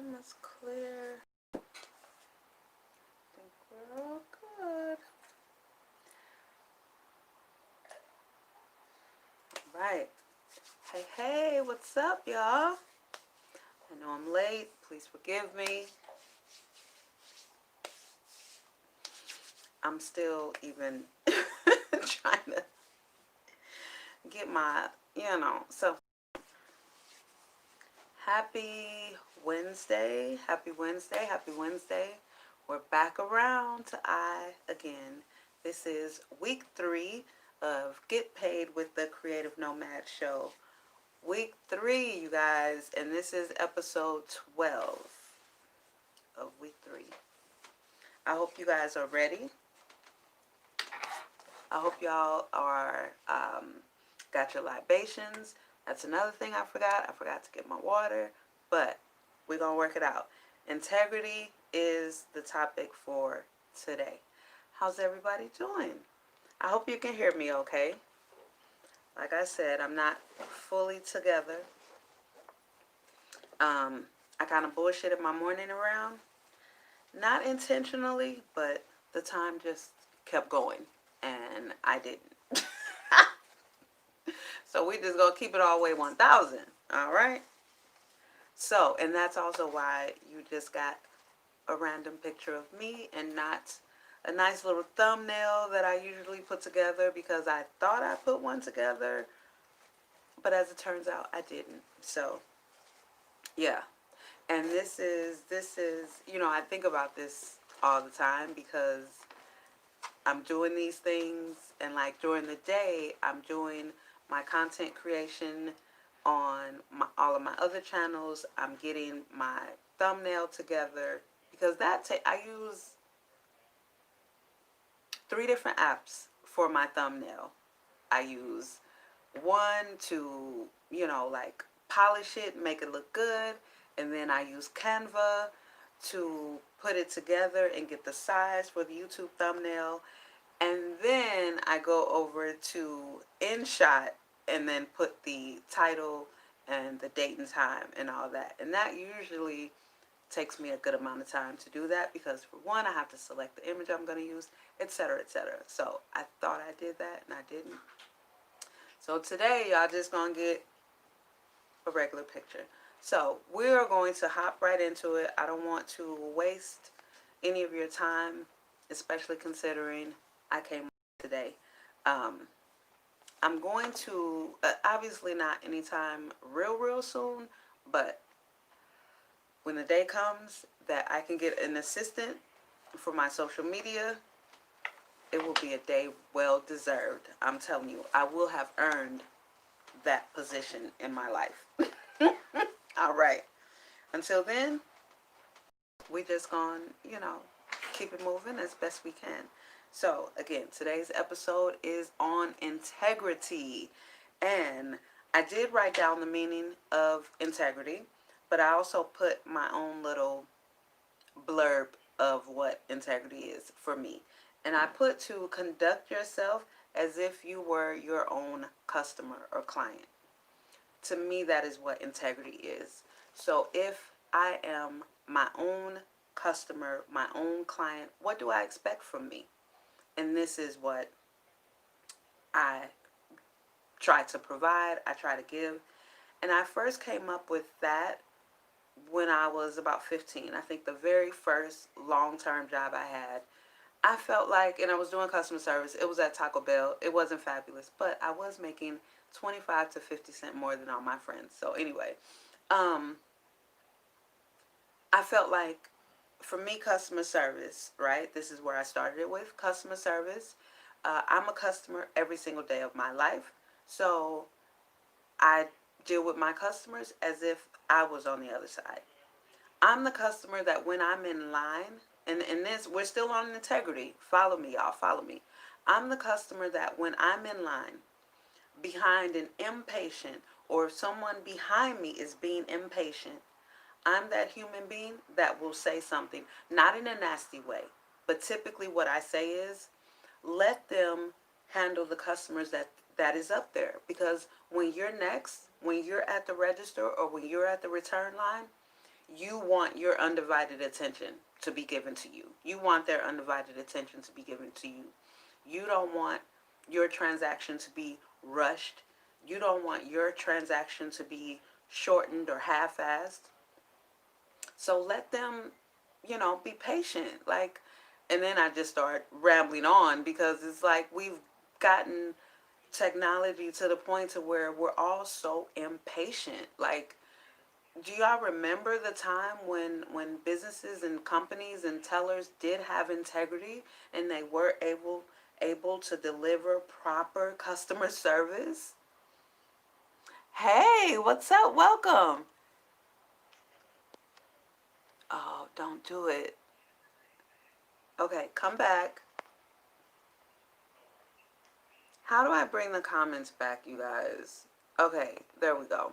camera's clear. I think we're all good. Right. Hey, hey, what's up, y'all? I know I'm late. Please forgive me. I'm still even trying to get my, so happy Wednesday. Happy Wednesday. Happy Wednesday. We're back around to I again. This is week 3 of Get Paid with the Creative Nomad show. Week 3, you guys, and this is episode 12 of week 3. I hope you guys are ready. I hope y'all are got your libations. That's another thing I forgot. I forgot to get my water, but we're going to work it out. Integrity is the topic for today. How's everybody doing? I hope you can hear me okay. Like I said, I'm not fully together. I kind of bullshitted my morning around. Not intentionally, but the time just kept going, and I didn't. So we just gonna keep it all the way 1,000, all right? So, and that's also why you just got a random picture of me and not a nice little thumbnail that I usually put together, because I thought I put one together, but as it turns out, I didn't. So, yeah. And this is, I think about this all the time, because I'm doing these things, and like during the day, I'm doing my content creation on all of my other channels. I'm getting my thumbnail together, because I use 3 different apps for my thumbnail. I use one to, like polish it, make it look good. And then I use Canva to put it together and get the size for the YouTube thumbnail. And then I go over to InShot and then put the title and the date and time and all that. And that usually takes me a good amount of time to do that, because for one, I have to select the image I'm going to use, etc., etc. So I thought I did that, and I didn't. So today, y'all just going to get a regular picture. So we're going to hop right into it. I don't want to waste any of your time, especially considering I came today. I'm going to, obviously not anytime real soon, but when the day comes that I can get an assistant for my social media, it will be a day well deserved. I'm telling you, I will have earned that position in my life. All right. Until then, we just gonna, keep it moving as best we can. So, again, today's episode is on integrity. And I did write down the meaning of integrity, but I also put my own little blurb of what integrity is for me. And I put to conduct yourself as if you were your own customer or client. To me, that is what integrity is. So if I am my own customer, my own client, what do I expect from me? And this is what I try to provide, I try to give. And I first came up with that when I was about 15. I think the very first long-term job I had, I felt like, and I was doing customer service, it was at Taco Bell. It wasn't fabulous, but I was making 25 to 50 cents more than all my friends. So anyway, I felt like, for me, customer service, right? This is where I started it with, customer service. I'm a customer every single day of my life. So I deal with my customers as if I was on the other side. I'm the customer that when I'm in line, and this, we're still on integrity. Follow me, y'all, follow me. I'm the customer that when I'm in line behind an impatient, or if someone behind me is being impatient, I'm that human being that will say something, not in a nasty way, but typically what I say is, let them handle the customers that is up there. Because when you're next, when you're at the register or when you're at the return line, You want your undivided attention to be given to you. You want their undivided attention to be given to you. You don't want your transaction to be rushed. You don't want your transaction to be shortened or half-assed. So let them, be patient. Like, and then I just start rambling on because it's like we've gotten technology to the point to where we're all so impatient. Like, do y'all remember the time when businesses and companies and tellers did have integrity and they were able to deliver proper customer service? Hey, what's up? Welcome. Oh, don't do it. Okay, come back. How do I bring the comments back, you guys? Okay, there we go.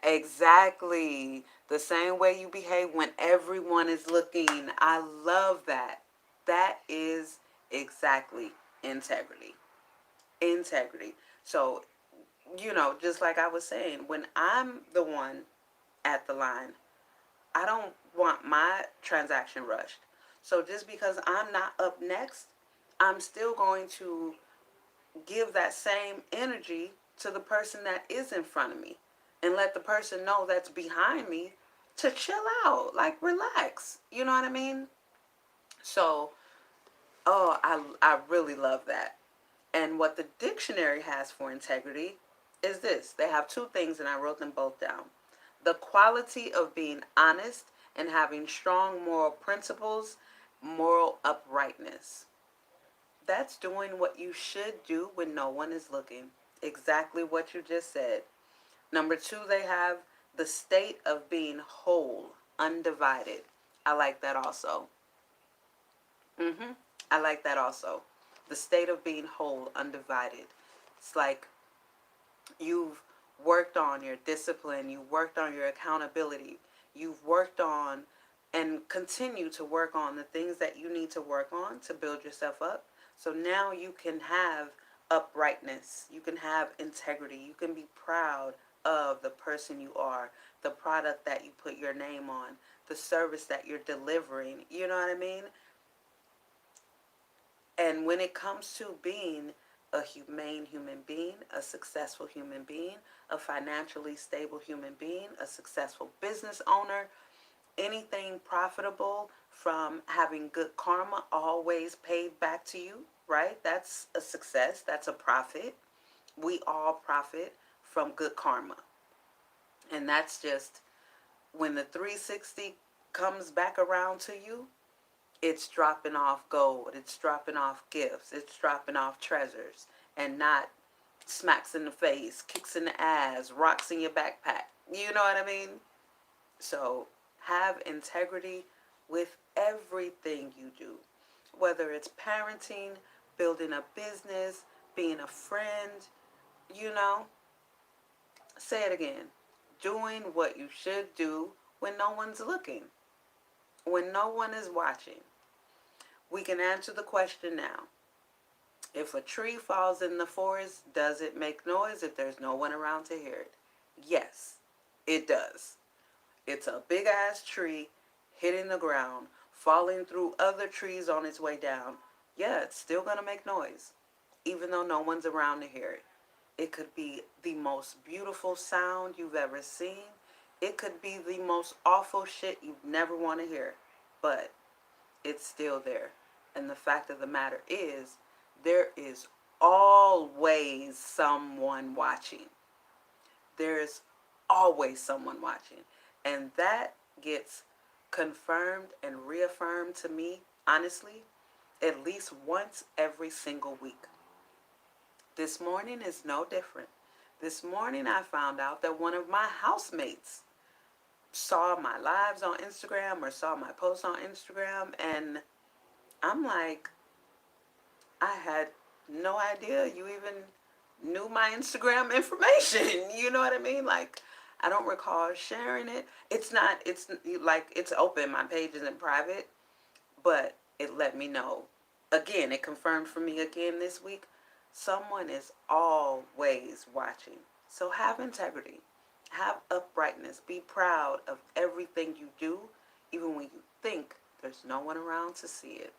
Exactly. The same way you behave when everyone is looking. I love that. That is exactly integrity. Integrity. So, just like I was saying, when I'm the one at the line, I don't want my transaction rushed. So just because I'm not up next, I'm still going to give that same energy to the person that is in front of me and let the person know that's behind me to chill out, like relax. You know what I mean? So, oh, I really love that. And what the dictionary has for integrity is this. They have two things, and I wrote them both down. The quality of being honest and having strong moral principles, moral uprightness. That's doing what you should do when no one is looking. Exactly what you just said. Number two, they have the state of being whole, undivided. I like that also. Mm-hmm. I like that also. The state of being whole, undivided. It's like you've worked on your discipline, you've worked on your accountability, you've worked on and continue to work on the things that you need to work on to build yourself up. So now you can have uprightness, you can have integrity, you can be proud of the person you are, the product that you put your name on, the service that you're delivering. You know what I mean? And when it comes to being a humane human being, a successful human being, a financially stable human being, a successful business owner, anything profitable from having good karma always paid back to you, right? That's a success. That's a profit. We all profit from good karma. And that's just when the 360 comes back around to you, it's dropping off gold, it's dropping off gifts, it's dropping off treasures, and not smacks in the face, kicks in the ass, rocks in your backpack. You know what I mean? So have integrity with everything you do, whether it's parenting, building a business, being a friend, you know, say it again. Doing what you should do when no one's looking, when no one is watching. We can answer the question now. If a tree falls in the forest, does it make noise if there's no one around to hear it? Yes, it does. It's a big ass tree hitting the ground, falling through other trees on its way down. Yeah, it's still going to make noise, even though no one's around to hear it. It could be the most beautiful sound you've ever seen. It could be the most awful shit you'd never want to hear. But it's still there. And the fact of the matter is, there is always someone watching. There's always someone watching. And that gets confirmed and reaffirmed to me, honestly, at least once every single week. This morning is no different. This morning I found out that one of my housemates saw my lives on Instagram or saw my posts on Instagram, and I'm like, I had no idea you even knew my Instagram information. You know what I mean? Like, I don't recall sharing it. It's not, it's like, it's open. My page isn't private, but it let me know. Again, it confirmed for me again this week. Someone is always watching. So have integrity. Have uprightness. Be proud of everything you do, even when you think there's no one around to see it.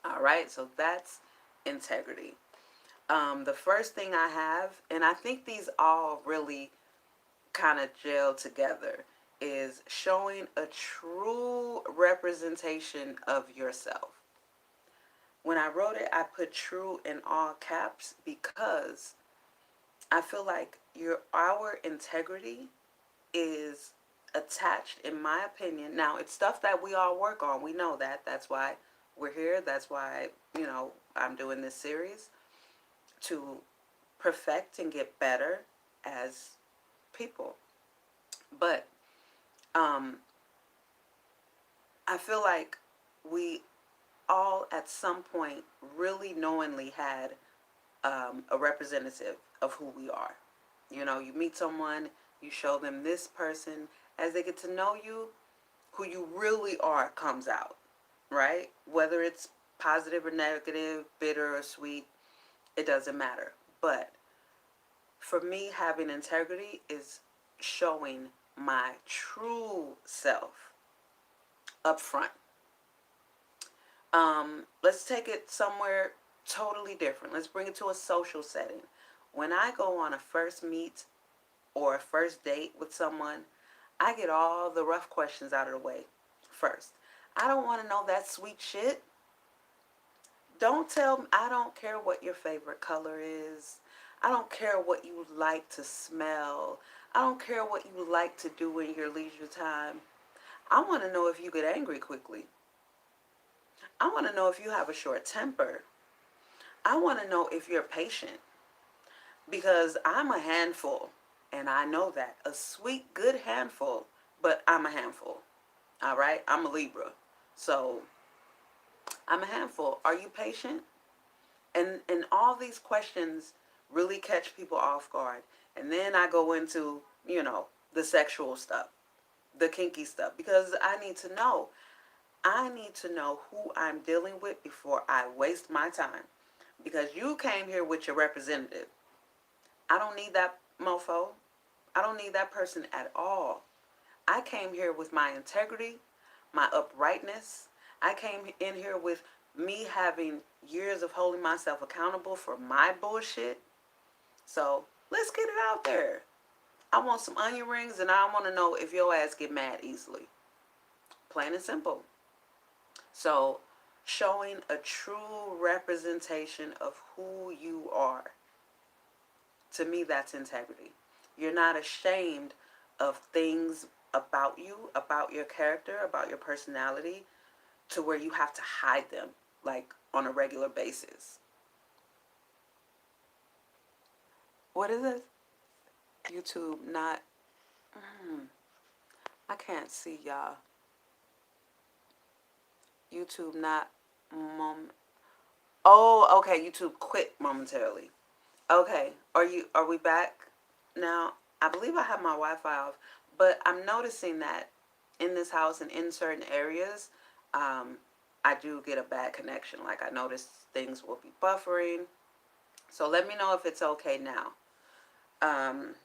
All right, so that's integrity. The first thing I have, and I think these all really kind of gel together, is showing a true representation of yourself. When I wrote it, I put true in all caps because I feel like our integrity is attached, in my opinion. Now, it's stuff that we all work on. We know that. That's why we're here. That's why, I'm doing this series to perfect and get better as people. But um, I feel like we all at some point really knowingly had a representative of who we are. You meet someone, you show them this person. As they get to know you, who you really are comes out, right? Whether it's positive or negative, bitter or sweet, it doesn't matter. But for me, having integrity is showing my true self up front. Let's take it somewhere totally different. Let's bring it to a social setting. When I go on a first meet or a first date with someone, I get all the rough questions out of the way first. I don't want to know that sweet shit. Don't tell me, I don't care what your favorite color is. I don't care what you like to smell. I don't care what you like to do in your leisure time. I want to know if you get angry quickly. I want to know if you have a short temper. I want to know if you're patient because I'm a handful and I know that. A sweet, good handful, but I'm a handful. All right? I'm a Libra. So I'm a handful. Are you patient? And all these questions really catch people off guard. And then I go into, the sexual stuff, the kinky stuff, because I need to know. I need to know who I'm dealing with before I waste my time. Because you came here with your representative. I don't need that mofo. I don't need that person at all. I came here with my integrity, my uprightness. I came in here with me having years of holding myself accountable for my bullshit. So let's get it out there. I want some onion rings and I want to know if your ass get mad easily. Plain and simple. So showing a true representation of who you are. To me, that's integrity. You're not ashamed of things about you, about your character, about your personality, to where you have to hide them, like on a regular basis. What is it? YouTube not. I can't see y'all. YouTube not. Mom. Oh, okay. YouTube quit momentarily. Okay. Are we back now? I believe I have my Wi-Fi off, but I'm noticing that in this house and in certain areas, um, I do get a bad connection. Like I notice things will be buffering. So let me know if it's okay now, um,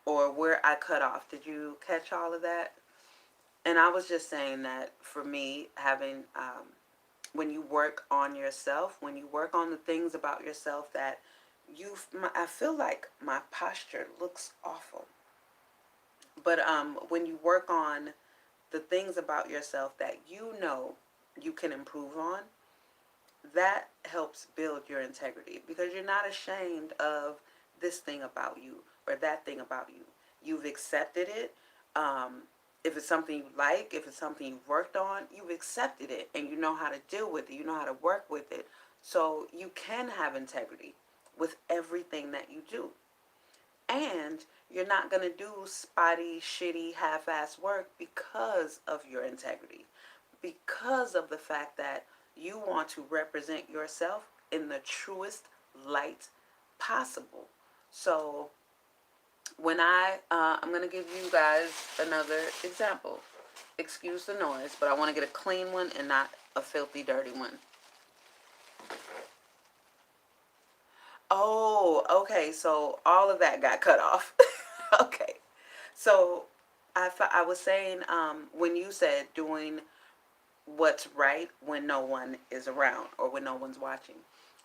or where I cut off. Did you catch all of that? And I was just saying that for me, having when you work on yourself, when you work on the things about yourself that I feel like my posture looks awful. But when you work on the things about yourself that you can improve on, that helps build your integrity because you're not ashamed of this thing about you or that thing about you. You've accepted it. If it's something you like, if it's something you've worked on, you've accepted it and you know how to deal with it. You know how to work with it. So you can have integrity with everything that you do. And you're not going to do spotty, shitty, half-ass work because of your integrity. Because of the fact that you want to represent yourself in the truest light possible. So when I'm going to give you guys another example. Excuse the noise, but I want to get a clean one and not a filthy, dirty one. Oh, okay, so all of that got cut off. Okay. So I was saying, when you said doing what's right when no one is around or when no one's watching.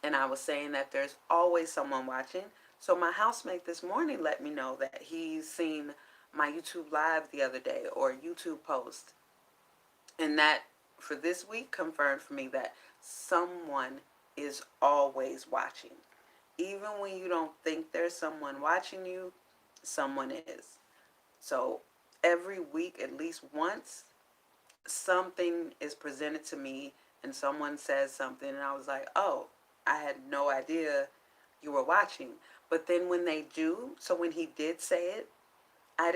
And I was saying that there's always someone watching. So my housemate this morning let me know that he's seen my YouTube live the other day or YouTube post. And that for this week confirmed for me that someone is always watching. Even when you don't think there's someone watching you, someone is. So every week, at least once, something is presented to me and someone says something and I was like, oh, I had no idea you were watching. But then when they do, so when he did say it, I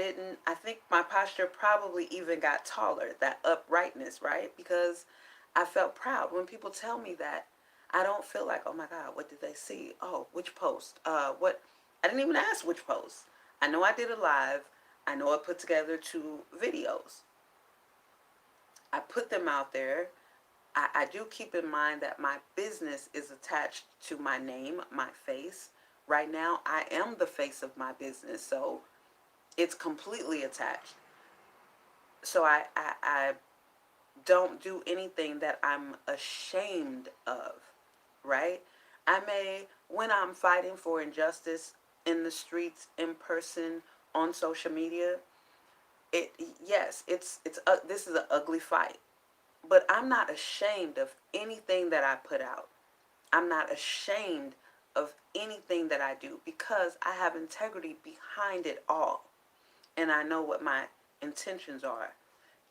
think my posture probably even got taller, that uprightness, right? Because I felt proud. When people tell me that, I don't feel like, oh my God, what did they see? Oh, which post? What? I didn't even ask which post. I know I did a live. I know I put together 2 videos. I put them out there. I do keep in mind that my business is attached to my name, my face. Right now, I am the face of my business, so it's completely attached. So I don't do anything that I'm ashamed of, right? I may, when I'm fighting for injustice in the streets, in person, on social media, it yes, this is an ugly fight. But I'm not ashamed of anything that I put out. I'm not ashamed of anything that I do because I have integrity behind it all. And I know what my intentions are.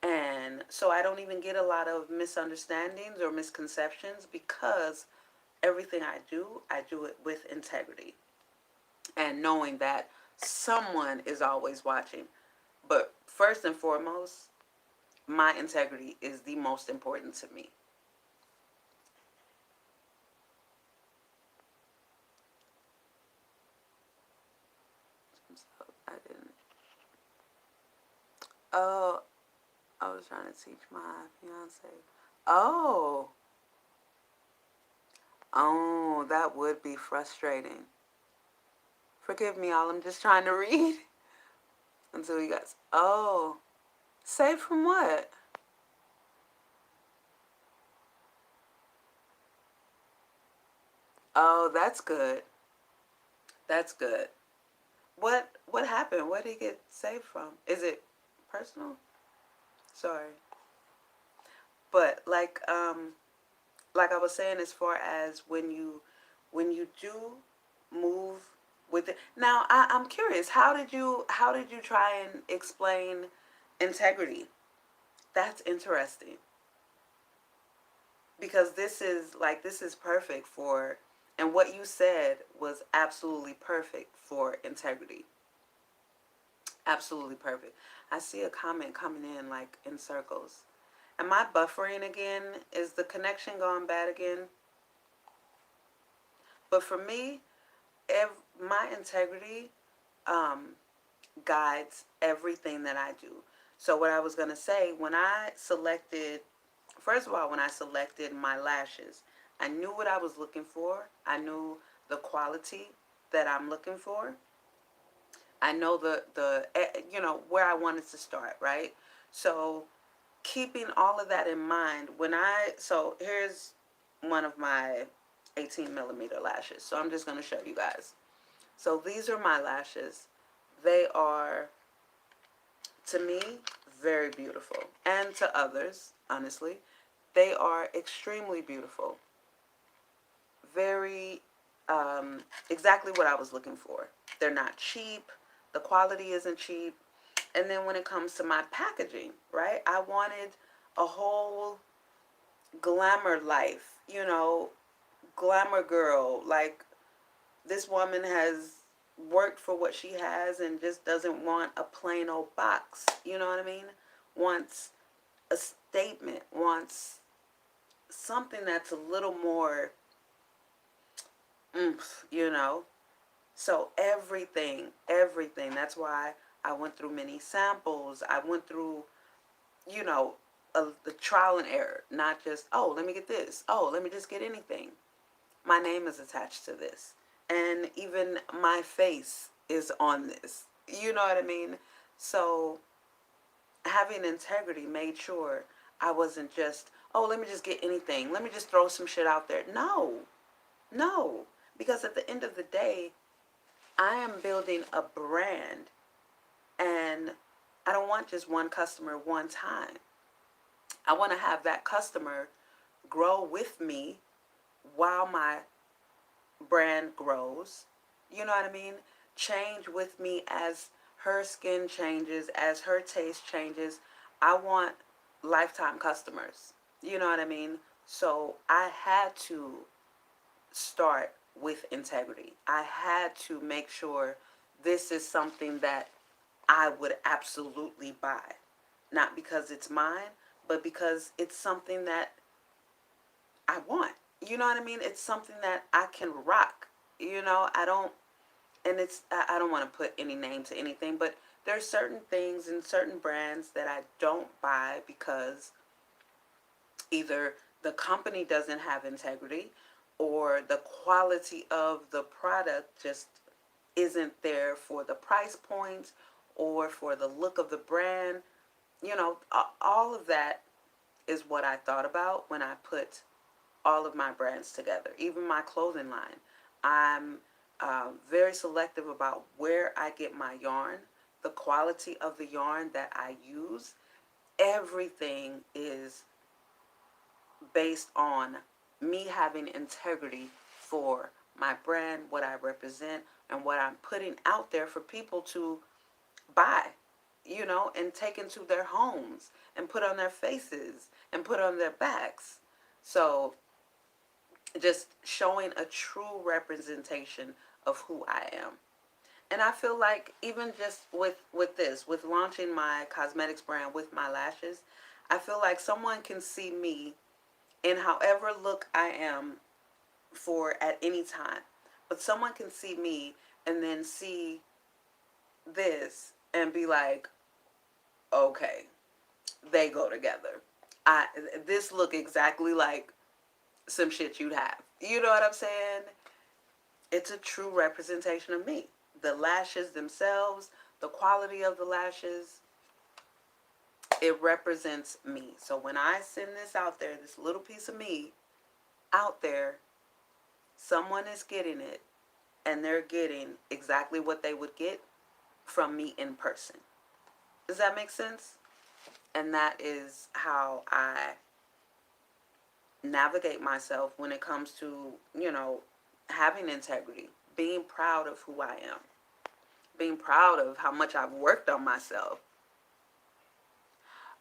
And so I don't even get a lot of misunderstandings or misconceptions because everything I do it with integrity. And knowing that someone is always watching. But first and foremost, my integrity is the most important to me. So I didn't. Oh, I was trying to teach my fiance. Oh, oh, that would be frustrating. Forgive me, all. I'm just trying to read until you guys. Oh, saved from what? Oh, that's good. That's good. What happened? What did he get saved from? Is it personal? Sorry, but like I was saying, as far as when you do move with it. Now I'm curious. How did you try and explain integrity? That's interesting because this is perfect for, and what you said was absolutely perfect for integrity. Absolutely perfect. I see a comment coming in like in circles. Am I buffering again? Is the connection going bad again? But for me, my integrity um, guides everything that I do. So what I was gonna say, first of all, when I selected my lashes, I knew what I was looking for. I knew the quality that I'm looking for. I know the where I wanted to start, right? So keeping all of that in mind, so here's one of my 18 millimeter lashes. So I'm just gonna show you guys. So these are my lashes. They are, to me, very beautiful. And to others, honestly, they are extremely beautiful. Very, exactly what I was looking for. They're not cheap. The quality isn't cheap. And then when it comes to my packaging, right? I wanted a whole glamour life, glamour girl. Like, this woman has worked for what she has and just doesn't want a plain old box. You know what I mean? Wants a statement, wants something that's a little more oomph. So everything. That's why I went through many samples. I went through, you know, the trial and error, not just, oh, let me get this. Oh, let me just get anything. My name is attached to this. And even my face is on this. You know what I mean? So having integrity made sure I wasn't just, oh, let me just get anything. Let me just throw some shit out there. No, no. Because at the end of the day, I am building a brand, and I don't want just one customer one time. I want to have that customer grow with me while my brand grows. You know what I mean? Change with me as her skin changes, as her taste changes. I want lifetime customers. You know what I mean? So I had to start with integrity. I had to make sure this is something that I would absolutely buy. Not because it's mine, but because it's something that I want. You know what I mean? It's something that I can rock. I don't, and I don't want to put any name to anything, but there's certain things and certain brands that I don't buy because either the company doesn't have integrity or the quality of the product just isn't there for the price point or for the look of the brand. All of that is what I thought about when I put all of my brands together, even my clothing line. I'm very selective about where I get my yarn, the quality of the yarn that I use. Everything is based on me having integrity for my brand, what I represent, and what I'm putting out there for people to buy, and take into their homes and put on their faces and put on their backs. So just showing a true representation of who I am. And I feel like even just with launching my cosmetics brand with my lashes, I feel like someone can see me in however look I am for at any time. But someone can see me and then see this and be like, okay, they go together. I This look exactly like some shit you'd have. You know what I'm saying? It's a true representation of me. The lashes themselves, the quality of the lashes, it represents me. So when I send this out there, this little piece of me out there, someone is getting it and they're getting exactly what they would get from me in person. Does that make sense? And that is how I navigate myself when it comes to, having integrity, being proud of who I am, being proud of how much I've worked on myself.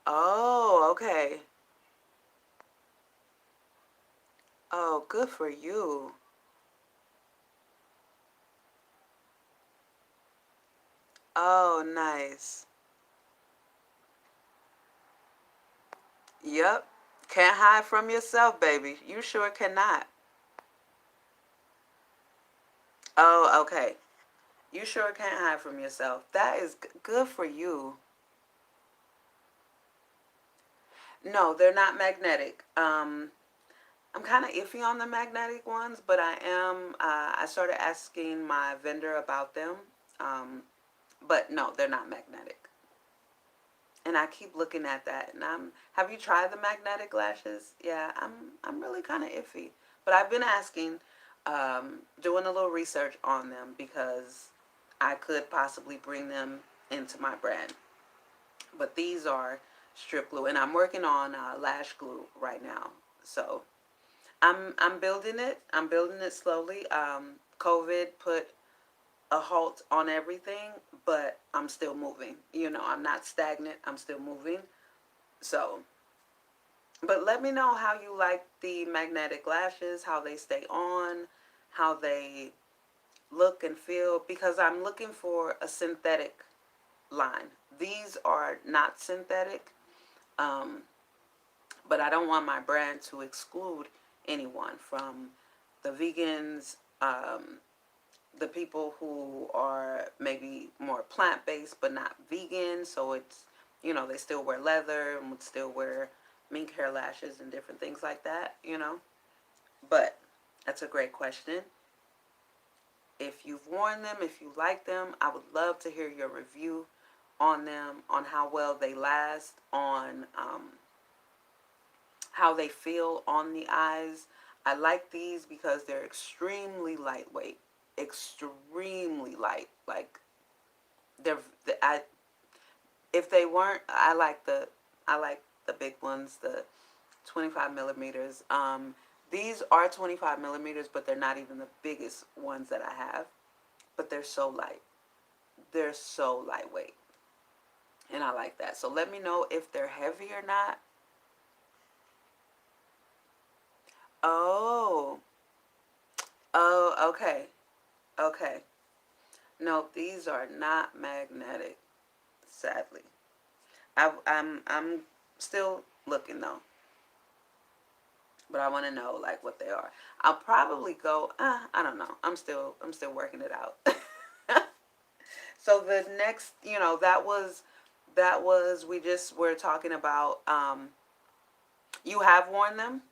Oh, okay. Oh, good for you. Oh, nice. Yep. Can't hide from yourself, baby. You sure cannot. Oh, okay. You sure can't hide from yourself. That is good for you. No, they're not magnetic. I'm kind of iffy on the magnetic ones, but I started asking my vendor about them. Um, but no, they're not magnetic. And I keep looking at that, and have you tried the magnetic lashes? Yeah, I'm really kind of iffy, but I've been asking, doing a little research on them because I could possibly bring them into my brand. But these are strip glue, and I'm working on lash glue right now. So I'm building it. I'm building it slowly. COVID put a halt on everything, but I'm still moving. I'm not stagnant. I'm still moving. So, but let me know how you like the magnetic lashes, how they stay on, how they look and feel, because I'm looking for a synthetic line. These are not synthetic, um, but I don't want my brand to exclude anyone from the vegans, the people who are maybe more plant-based but not vegan. So it's, they still wear leather and would still wear mink hair lashes and different things like that. But that's a great question. If you've worn them, if you like them, I would love to hear your review on them, on how well they last, on how they feel on the eyes. I like these because they're extremely lightweight, extremely light. Like they're, I if they weren't, I like the big ones, the 25 millimeters. These are 25 millimeters, but they're not even the biggest ones that I have. But they're so light. They're so lightweight, and I like that. So let me know if they're heavy or not. Oh, oh, okay, okay. No, these are not magnetic. Sadly, I'm still looking though, but I want to know like what they are. I'll probably go. I don't know. I'm still working it out. So the next, that was we just were talking about. You have worn them.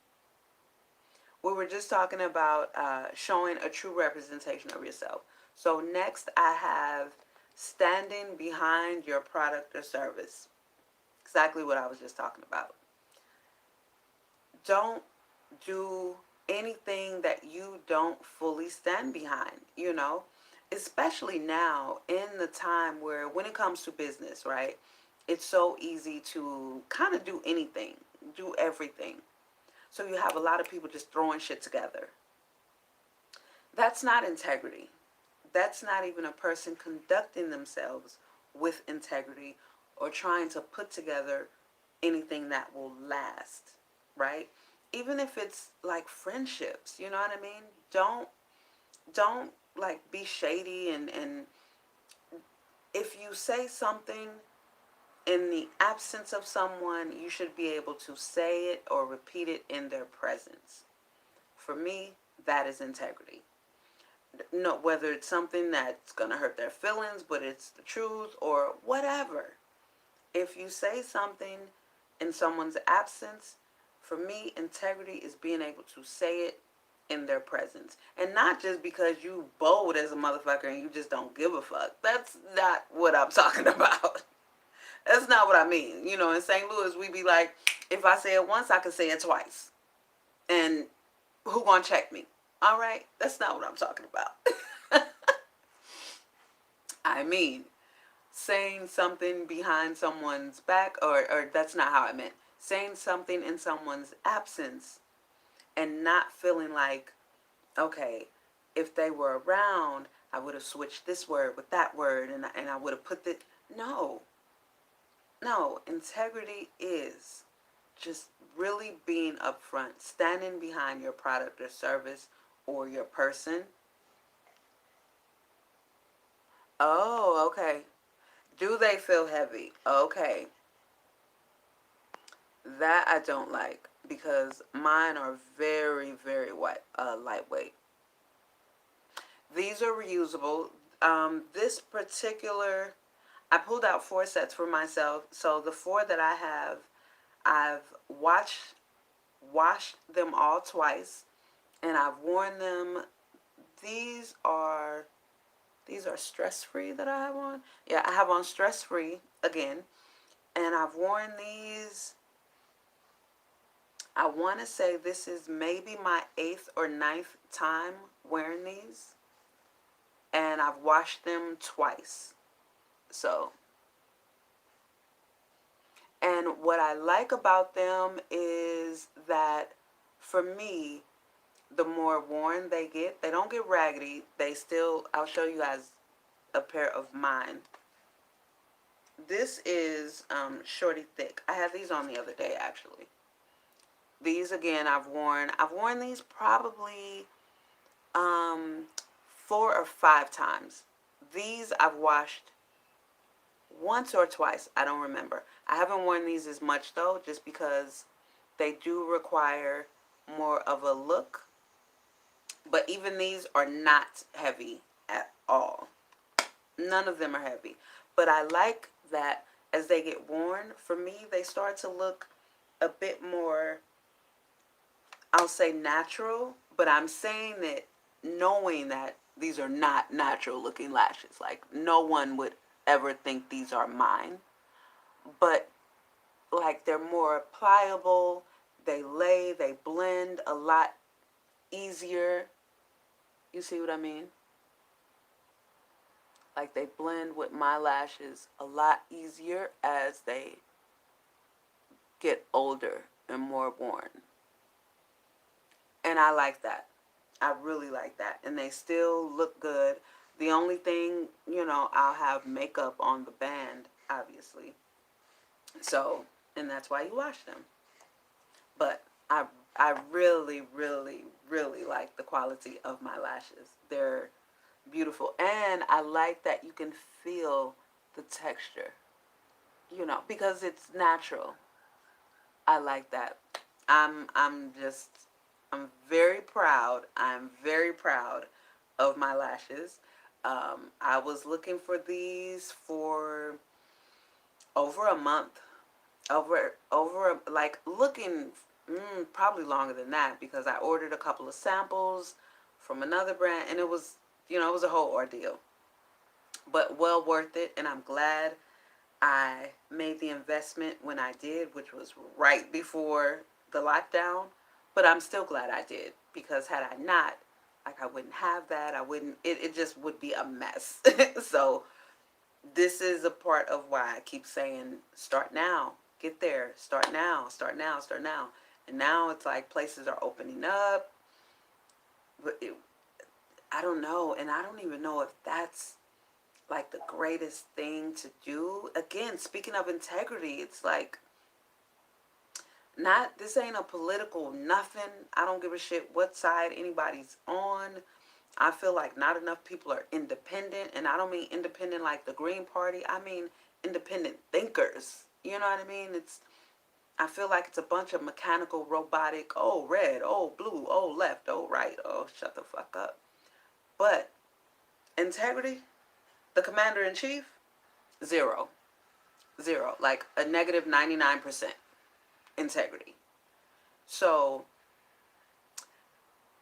We were just talking about showing a true representation of yourself. So next, I have standing behind your product or service. Exactly what I was just talking about. Don't do anything that you don't fully stand behind. Especially now in the time where when it comes to business, right? It's so easy to kind of do anything, do everything. So you have a lot of people just throwing shit together. That's not integrity. That's not even a person conducting themselves with integrity or trying to put together anything that will last, right? Even if it's like friendships, you know what I mean? Don't like be shady and if you say something in the absence of someone, you should be able to say it or repeat it in their presence. For me, that is integrity. No, whether it's something that's going to hurt their feelings, but it's the truth or whatever. If you say something in someone's absence, for me, integrity is being able to say it in their presence. And not just because you bold as a motherfucker and you just don't give a fuck. That's not what I'm talking about. That's not what I mean. In St. Louis, we be like, if I say it once, I can say it twice. And who gonna check me? All right? That's not what I'm talking about. I mean, saying something behind someone's back, or that's not how I meant. Saying something in someone's absence and not feeling like, okay, if they were around, I would have switched this word with that word and I would have put the. No. No. Integrity is just really being upfront, standing behind your product or service or your person. Oh, okay. Do they feel heavy? Okay. That I don't like because mine are very, very lightweight. These are reusable. This particular, I pulled out 4 sets for myself. So the 4 that I have, I've washed them all twice, and I've worn them. These are stress free that I have on. Yeah, I have on stress free again, and I've worn these. I want to say this is maybe my 8th or 9th time wearing these, and I've washed them twice. So, and what I like about them is that for me, the more worn they get, they don't get raggedy. I'll show you guys a pair of mine. This is Shorty Thick. I had these on the other day actually. These again I've worn these probably 4 or 5 times. These I've washed once or twice. I don't remember. I haven't worn these as much though, just because they do require more of a look. But even these are not heavy at all. None of them are heavy. But I like that as they get worn, for me, they start to look a bit more, I'll say natural, but I'm saying that knowing that these are not natural looking lashes. Like no one would ever think these are mine, but like they're more pliable, they lay, they blend a lot easier. You see what I mean? Like they blend with my lashes a lot easier as they get older and more worn. And I like that. I really like that. And they still look good. The only thing, I'll have makeup on the band, obviously. So, and that's why you wash them. But I really, really, really like the quality of my lashes. They're beautiful. And I like that you can feel the texture, because it's natural. I like that. I'm very proud. I'm very proud of my lashes. I was looking for these for over a month. Like looking, probably longer than that, because I ordered a couple of samples from another brand, and it was a whole ordeal. But well worth it, and I'm glad I made the investment when I did, which was right before the lockdown. But I'm still glad I did, because had I not, like, I wouldn't have that. I wouldn't, it just would be a mess. So this is a part of why I keep saying start now, get there, start now, start now, start now. And now it's like places are opening up. But I don't know. And I don't even know if that's like the greatest thing to do. Again, speaking of integrity, it's like, not, this ain't a political nothing. I don't give a shit what side anybody's on. I feel like not enough people are independent, and I don't mean independent like the Green Party. I mean independent thinkers. You know what I mean? I feel like it's a bunch of mechanical, robotic, oh, red, oh, blue, oh, left, oh, right, oh, shut the fuck up. But integrity, the commander in chief, zero. Zero. Like a negative 99% integrity. So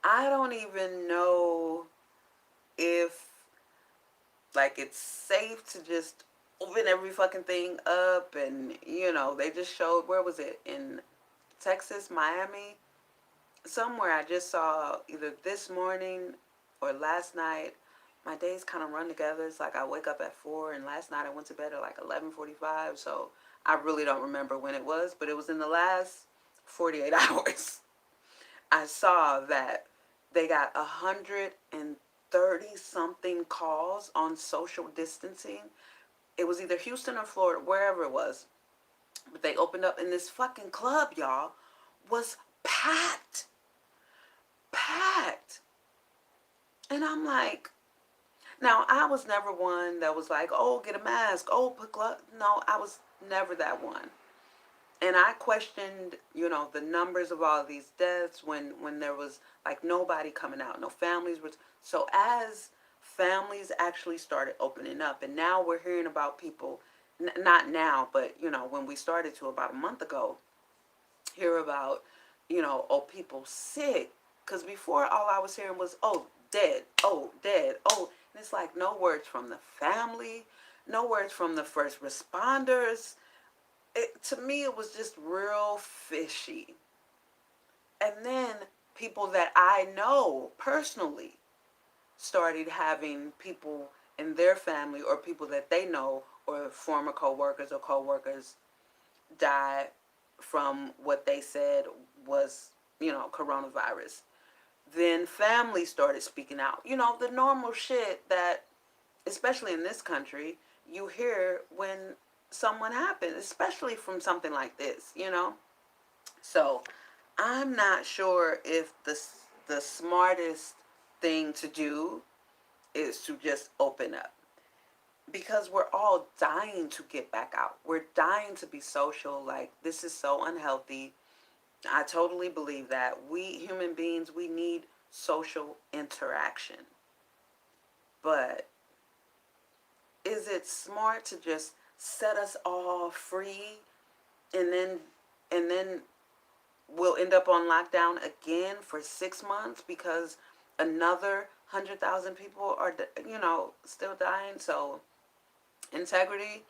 I don't even know if like it's safe to just open every fucking thing up. And they just showed, where was it, in Texas, Miami, somewhere. I just saw either this morning or last night. My days kind of run together. It's like I wake up at 4, and last night I went to bed at like 11:45. So I really don't remember when it was, but it was in the last 48 hours. I saw that they got 130 something calls on social distancing. It was either Houston or Florida, wherever it was. But they opened up, and this fucking club, y'all, was packed. Packed. And I'm like, now I was never one that was like, oh, get a mask, oh, put gloves. No, I was never that one. And I questioned, the numbers of all of these deaths when there was like nobody coming out, no families were. So as families actually started opening up, and now we're hearing about people, not now, but when we started to about a month ago, hear about, oh, people sick. Because before, all I was hearing was, oh, dead, oh, dead, oh. And it's like no words from the family, no words from the first responders. To me, it was just real fishy. And then people that I know personally started having people in their family, or people that they know, or former co-workers or co-workers, die from what they said was, coronavirus. Then families started speaking out. The normal shit that, especially in this country, you hear when someone happens, especially from something like this. So I'm not sure if the smartest thing to do is to just open up, because we're all dying to get back out. We're dying to be social. Like, this is so unhealthy. I totally believe that we human beings, we need social interaction. But is it smart to just set us all free, and then we'll end up on lockdown again for 6 months because another 100,000 people are still dying? So, integrity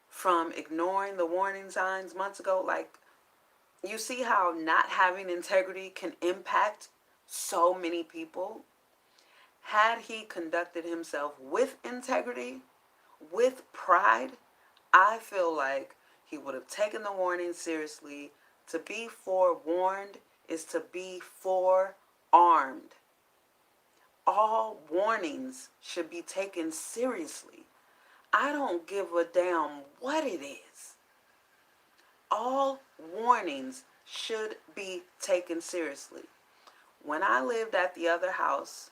from ignoring the warning signs months ago. Like, you see how not having integrity can impact so many people. Had he conducted himself with integrity, with pride, I feel like he would have taken the warning seriously. To be forewarned is to be forearmed. All warnings should be taken seriously. I don't give a damn what it is. All warnings should be taken seriously. When I lived at the other house,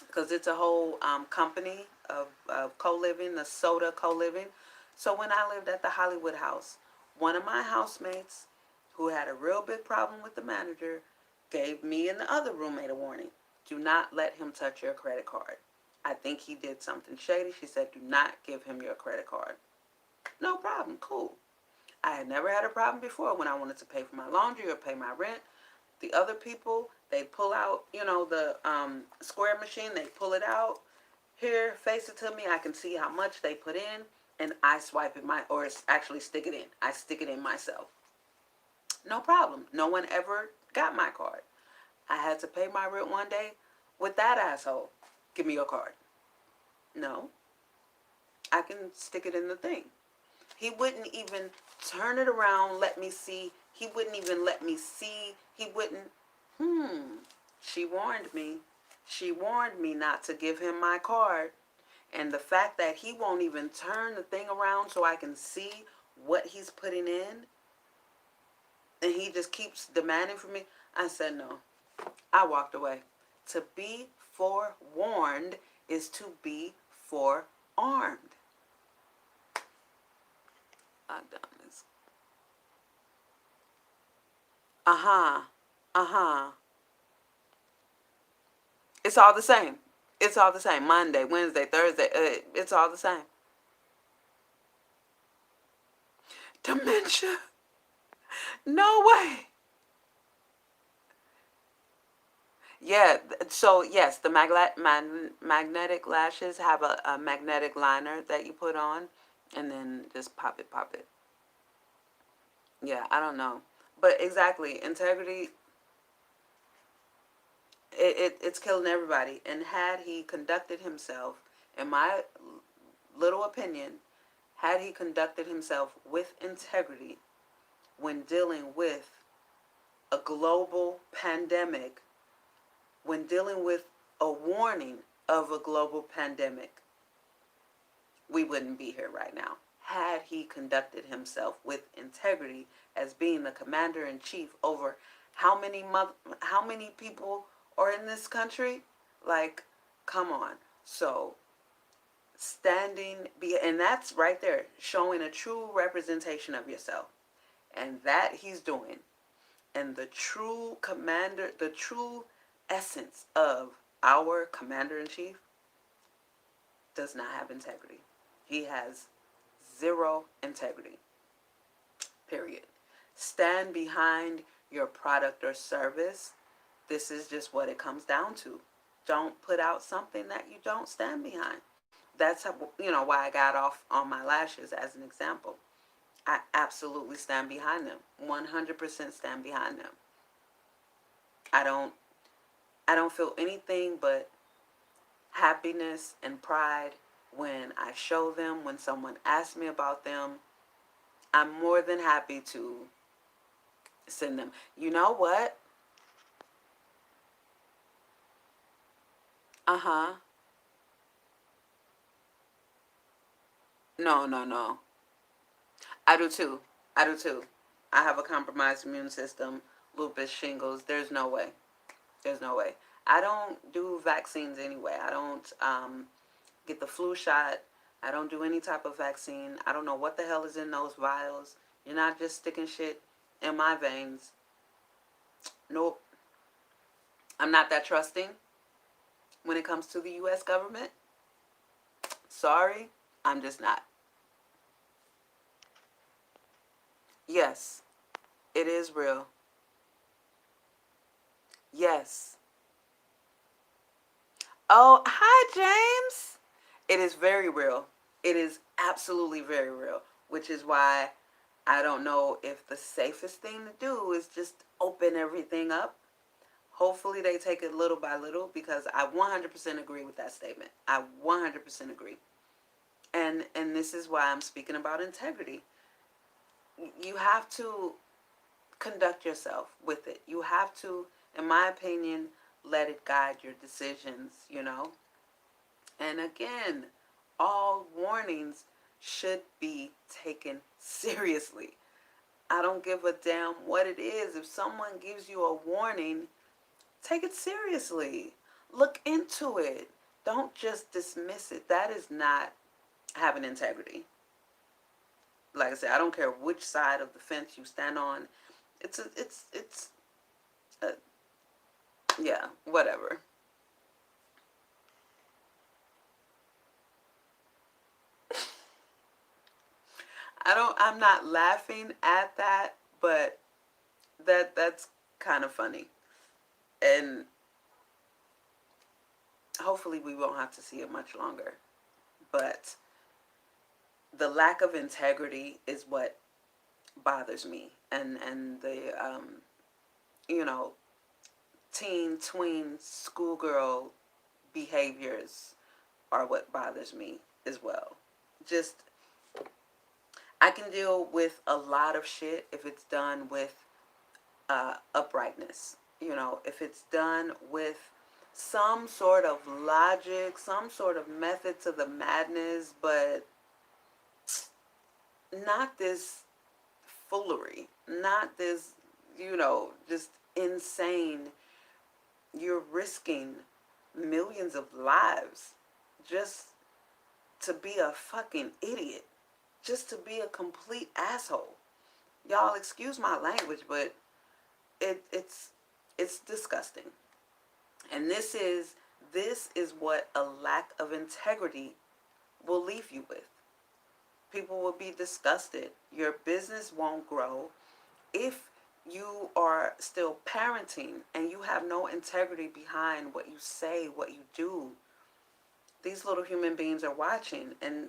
because it's a whole company of co-living, the soda co-living. So when I lived at the Hollywood house, one of my housemates who had a real big problem with the manager gave me and the other roommate a warning. Do not let him touch your credit card. I think he did something shady. She said, do not give him your credit card. No problem, cool. I had never had a problem before when I wanted to pay for my laundry or pay my rent. The other people, they pull out, the square machine, they pull it out. Here, face it to me, I can see how much they put in, and I swipe it or actually stick it in. I stick it in myself. No problem. No one ever got my card. I had to pay my rent one day with that asshole. Give me your card. No, I can stick it in the thing. He wouldn't even turn it around, let me see. He wouldn't even let me see. He wouldn't. She warned me. She warned me not to give him my card. And the fact that he won't even turn the thing around so I can see what he's putting in, and he just keeps demanding from me, I said no. I walked away. To be forewarned is to be forearmed. I've done this. It's all the same. It's all the same. Monday, Wednesday, Thursday. It's all the same. Dementia. No way. Yeah. So yes, the magnetic lashes have a magnetic liner that you put on, and then just pop it. Yeah, I don't know, but exactly, integrity. It's killing everybody. And had he conducted himself, in my little opinion, had he conducted himself with integrity when dealing with a global pandemic, when dealing with a warning of a global pandemic, we wouldn't be here right now. Had he conducted himself with integrity as being the commander-in-chief over how many people are in this country? Like, come on. So, and that's right there, showing a true representation of yourself. And that he's doing. And the true essence of our commander-in-chief does not have integrity. He has zero integrity. Period. Stand behind your product or service. This is just what it comes down to. Don't put out something that you don't stand behind. That's how, why I got off on my lashes as an example. I absolutely stand behind them. 100% stand behind them. I don't feel anything but happiness and pride when I show them, when someone asks me about them. I'm more than happy to send them. You know what? No. I do too. I have a compromised immune system, lupus, shingles. There's no way. I don't do vaccines anyway. I don't get the flu shot. I don't do any type of vaccine. I don't know what the hell is in those vials. You're not just sticking shit in my veins. Nope. I'm not that trusting when it comes to the U.S. government. Sorry, I'm just not. Yes, it is real. Yes. Oh, hi, James. It is very real. It is absolutely very real, which is why I don't know if the safest thing to do is just open everything up. Hopefully they take it little by little, because I 100% agree with that statement. I 100% agree. And this is why I'm speaking about integrity. You have to conduct yourself with it. You have to, in my opinion, let it guide your decisions, you know? And again, all warnings should be taken seriously. I don't give a damn what it is. If someone gives you a warning, take it seriously. Look into it. Don't just dismiss it. That is not having integrity. Like I said, I don't care which side of the fence you stand on. It's yeah, whatever. I'm not laughing at that, but that's kind of funny. And hopefully we won't have to see it much longer. But the lack of integrity is what bothers me. And the you know, teen, tween, schoolgirl behaviors are what bothers me as well. Just, I can deal with a lot of shit if it's done with uprightness. You know, if it's done with some sort of logic, some sort of method to the madness, but not this foolery, not this, just insane. You're risking millions of lives just to be a fucking idiot, just to be a complete asshole. Y'all excuse my language, but it's disgusting. And this is what a lack of integrity will leave you with. People will be disgusted. Your business won't grow if you are still parenting and you have no integrity behind what you say, what you do. These little human beings are watching, and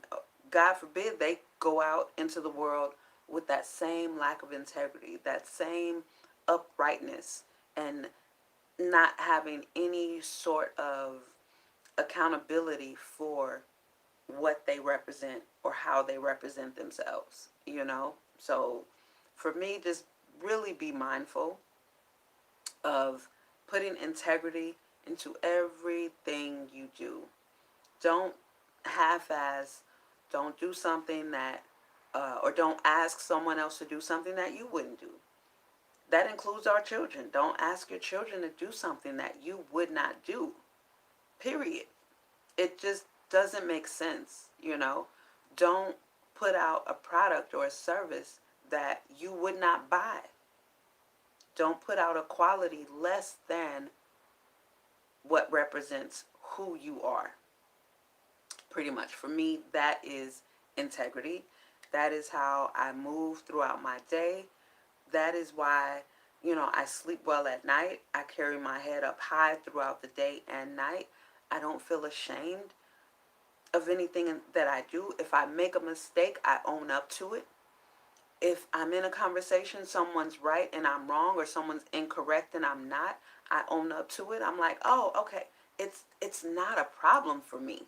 God forbid they go out into the world with that same lack of integrity, that same uprightness, and not having any sort of accountability for what they represent or how they represent themselves, you know? So for me, just really be mindful of putting integrity into everything you do. Don't half-ass, don't do something that, or don't ask someone else to do something that you wouldn't do. That includes our children. Don't ask your children to do something that you would not do. Period. It just doesn't make sense, you know? Don't put out a product or a service that you would not buy. Don't put out a quality less than what represents who you are. Pretty much. For me, that is integrity. That is how I move throughout my day. That is why, I sleep well at night. I carry my head up high throughout the day and night. I don't feel ashamed of anything that I do. If I make a mistake, I own up to it. If I'm in a conversation, someone's right and I'm wrong, or someone's incorrect and I'm not, I own up to it. I'm like, oh, okay, it's not a problem for me,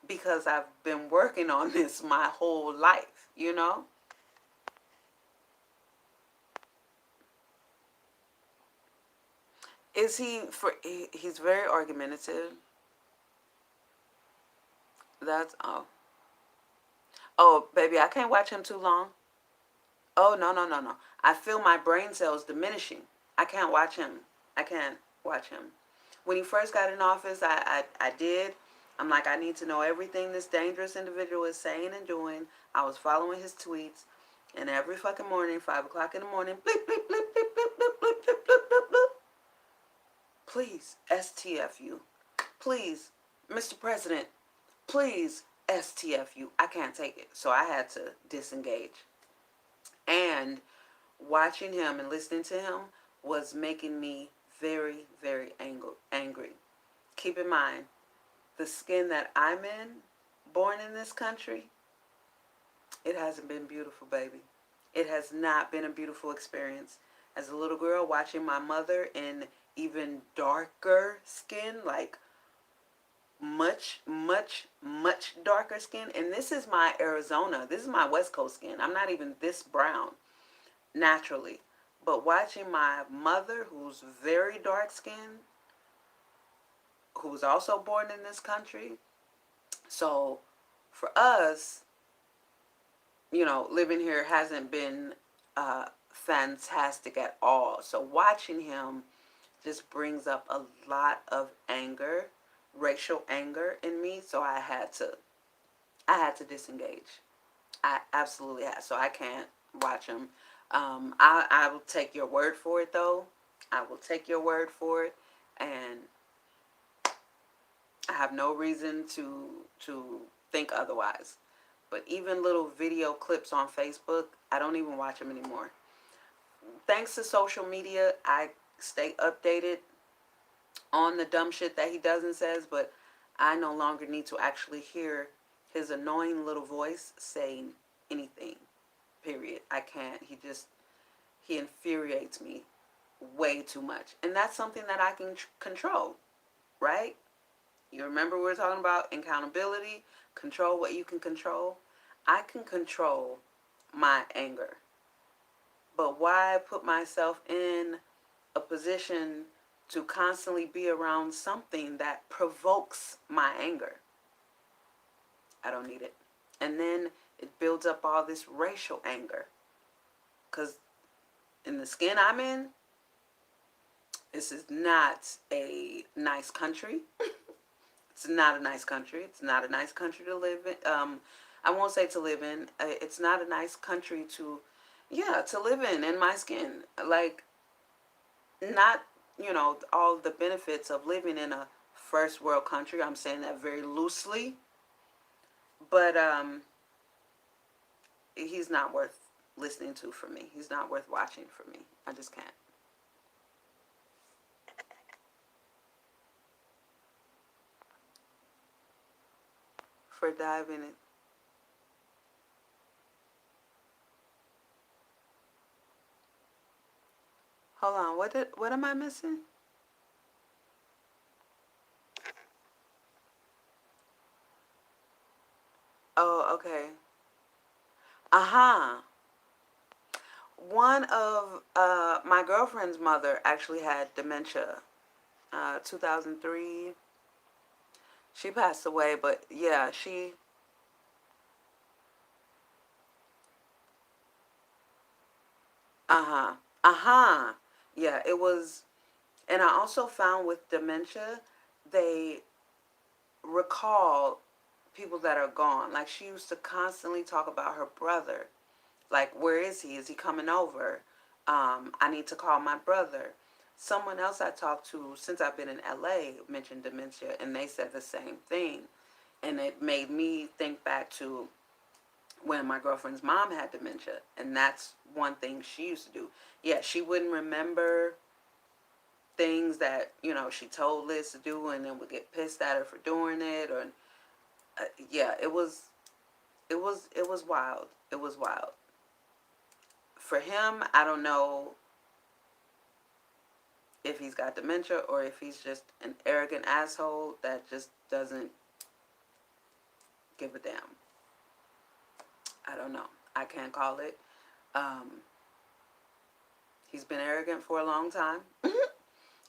because I've been working on this my whole life, you know? He's very argumentative. That's, oh, baby, I can't watch him too long. Oh, no, no, no, no. I feel my brain cells diminishing. I can't watch him. I can't watch him. When he first got in office, I did. I'm like, I need to know everything this dangerous individual is saying and doing. I was following his tweets. And every fucking morning, 5 o'clock in the morning, bleep, bleep, bleep, bleep, bleep, bleep, bleep, bleep, bleep, bleep, bleep. Please, STFU. Please, Mr. President, please, STFU. I can't take it. So I had to disengage. And watching him and listening to him was making me very, very angry. Keep in mind, the skin that I'm in born in this country, it hasn't been beautiful, baby. It has not been a beautiful experience. As a little girl, watching my mother in even darker skin, like much, much, much darker skin. And this is my Arizona. This is my West Coast skin. I'm not even this brown naturally. But watching my mother, who's very dark skinned, who was also born in this country. So for us, living here hasn't been fantastic at all. So watching him just brings up a lot of anger, racial anger in me. So I had to disengage. I absolutely had. So I can't watch him. I will take your word for it, though. I will take your word for it, and I have no reason to think otherwise. But even little video clips on Facebook, I don't even watch them anymore. Thanks to social media, I stay updated on the dumb shit that he does and says, but I no longer need to actually hear his annoying little voice saying anything. Period. I can't. He infuriates me way too much. And that's something that I can control, right? You remember we were talking about accountability, control what you can control. I can control my anger. But why put myself in a position to constantly be around something that provokes my anger? I don't need it. And then it builds up all this racial anger. Because in the skin I'm in, this is not a nice country. It's not a nice country. It's not a nice country to live in. I won't say to live in. It's not a nice country to live in my skin. Like, not, all the benefits of living in a first world country. I'm saying that very loosely. But he's not worth listening to for me. He's not worth watching for me. I just can't. For diving in. Hold on. What am I missing? Oh, okay. Uh-huh. One of my girlfriend's mother actually had dementia. 2003. She passed away, but yeah, she. Uh huh. Uh huh. Yeah, it was. And I also found with dementia, they recall people that are gone. Like, she used to constantly talk about her brother. Like, where is he? Is he coming over? I need to call my brother. Someone else I talked to since I've been in LA mentioned dementia, and they said the same thing. And it made me think back to when my girlfriend's mom had dementia, and that's one thing she used to do. Yeah, she wouldn't remember things that she told Liz to do, and then would get pissed at her for doing it. Or yeah, it was wild. It was wild. For him, I don't know if he's got dementia or if he's just an arrogant asshole that just doesn't give a damn. I don't know. I can't call it. Um, he's been arrogant for a long time.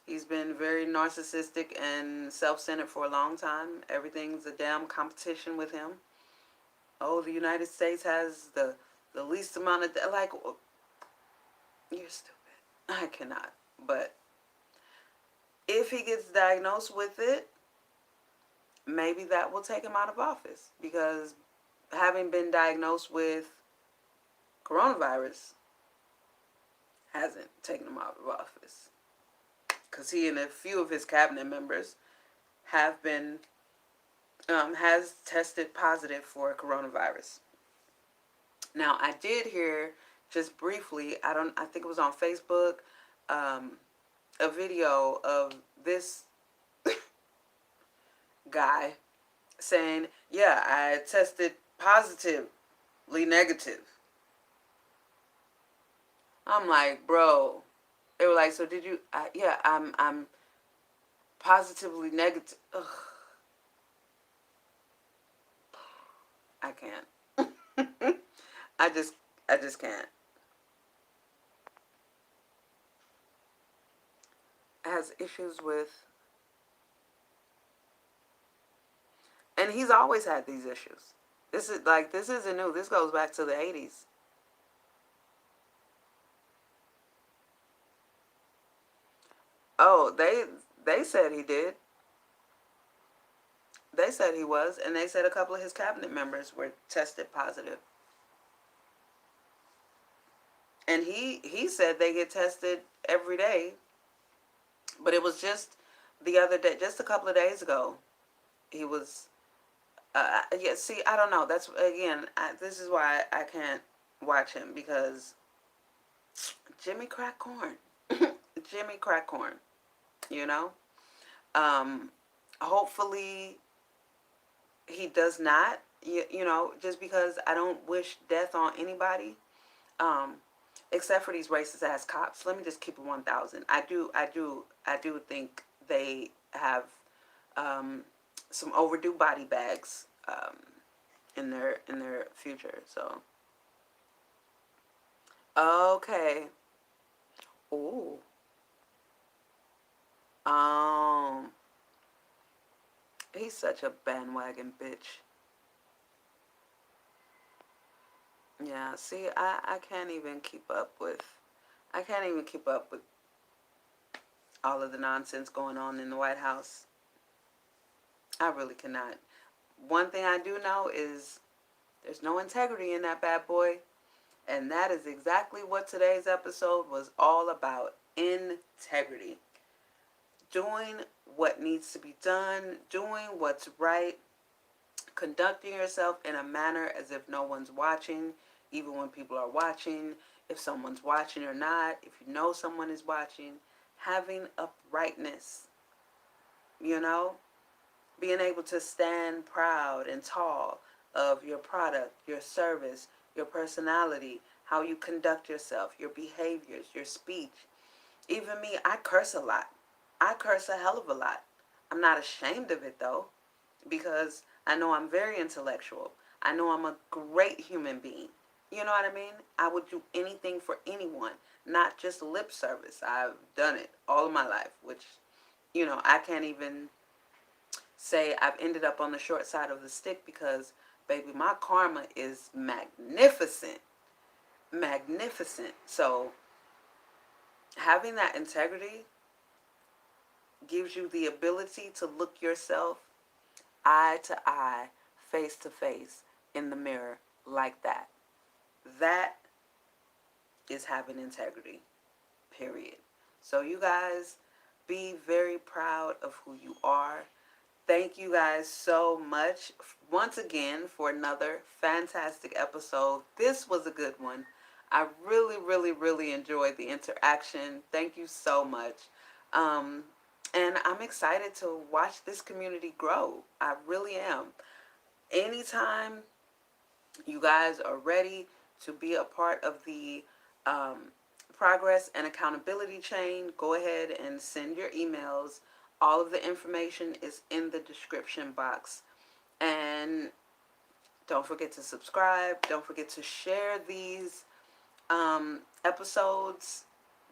He's been very narcissistic and self-centered for a long time. Everything's a damn competition with him. Oh, the United States has the least amount of like. You're stupid. I cannot. But if he gets diagnosed with it, maybe that will take him out of office, because having been diagnosed with coronavirus hasn't taken him out of office, because he and a few of his cabinet members have been has tested positive for coronavirus. Now, I did hear just briefly, I think it was on Facebook, um, a video of this guy saying, yeah, I tested positively negative. I'm like, bro. They were like, so did you? Yeah, I'm positively negative. Ugh, I can't. I just, I just can't. Has issues with, and he's always had these issues. This isn't new. This goes back to the 80s. Oh, they said he did. They said he was, and they said a couple of his cabinet members were tested positive. And he said they get tested every day, but it was just the other day, just a couple of days ago. He was, yeah. See, I don't know. That's again. This is why I can't watch him because Jimmy crack corn, Jimmy crack corn. You know. Um, hopefully he does not. You know, just because I don't wish death on anybody. Um, except for these racist ass cops. Let me just keep it 1,000. I do think they have um, some overdue body bags in their future. So okay. Ooh. Um. He's such a bandwagon bitch. Yeah. See, I can't even keep up with. I can't even keep up with all of the nonsense going on in the White House. I really cannot. One thing I do know is there's no integrity in that bad boy. And that is exactly what today's episode was all about. Integrity. Doing what needs to be done, doing what's right, conducting yourself in a manner as if no one's watching, even when people are watching, if someone's watching or not, if you know someone is watching, having uprightness, you know, being able to stand proud and tall of your product, your service, your personality, how you conduct yourself, your behaviors, your speech. Even me, I curse a lot. I curse a hell of a lot. I'm not ashamed of it though, because I know I'm very intellectual. I know I'm a great human being. You know what I mean? I would do anything for anyone, not just lip service. I've done it all of my life, which, you know, I can't even say I've ended up on the short side of the stick because, baby, my karma is magnificent. Magnificent. So, having that integrity gives you the ability to look yourself eye to eye, face to face in the mirror like that. That is having integrity, period. So, you guys, be very proud of who you are. Thank you guys so much once again for another fantastic episode. This was a good one. I really, really, really enjoyed the interaction. Thank you so much. Um, and I'm excited to watch this community grow. I really am. Anytime you guys are ready to be a part of the progress and accountability chain, go ahead and send your emails. All of the information is in the description box. And don't forget to subscribe. Don't forget to share these episodes.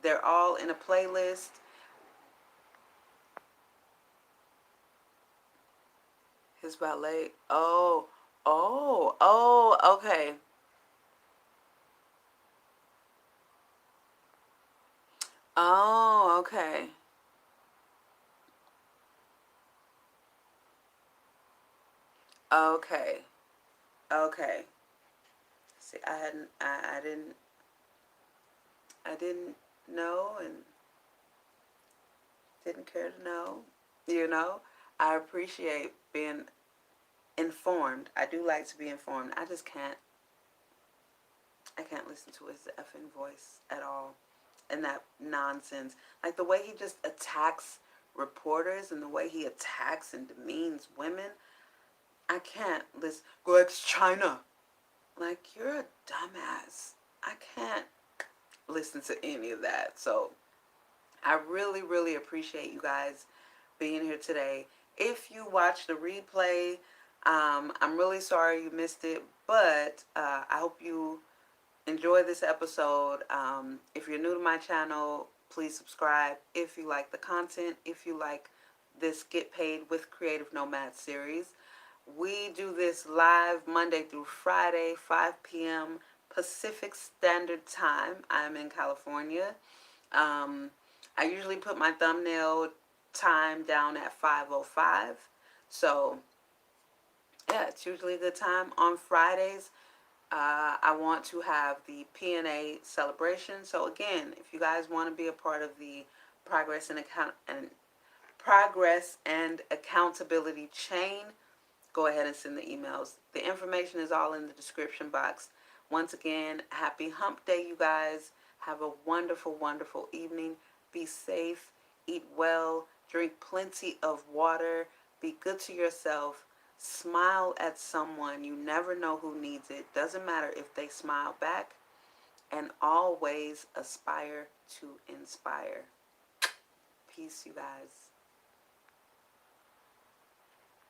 They're all in a playlist. His ballet. Okay. Oh, okay. Okay. Okay. See, I didn't know and didn't care to know. You know, I appreciate being informed. I do like to be informed. I can't listen to his effing voice at all. And that nonsense. Like the way he just attacks reporters and the way he attacks and demeans women. I can't listen. Go ex China. Like, you're a dumbass. I can't listen to any of that. So I really, really appreciate you guys being here today. If you watch the replay, I'm really sorry you missed it, but I hope you enjoy this episode. If you're new to my channel, please subscribe. If you like the content, if you like this Get Paid with Creative Nomad series, we do this live Monday through Friday, 5 p.m. Pacific Standard Time. I'm in California. Um, I usually put my thumbnail time down at 5:05. So, yeah, it's usually a good time. On Fridays, I want to have the P.A.I.D celebration. So again, if you guys want to be a part of the progress and accountability chain, go ahead and send the emails. The information is all in the description box. Once again, happy hump day, you guys. Have a wonderful, wonderful evening. Be safe, eat well, drink plenty of water, be good to yourself, smile at someone. You never know who needs it. Doesn't matter if they smile back, and always aspire to inspire. Peace, you guys.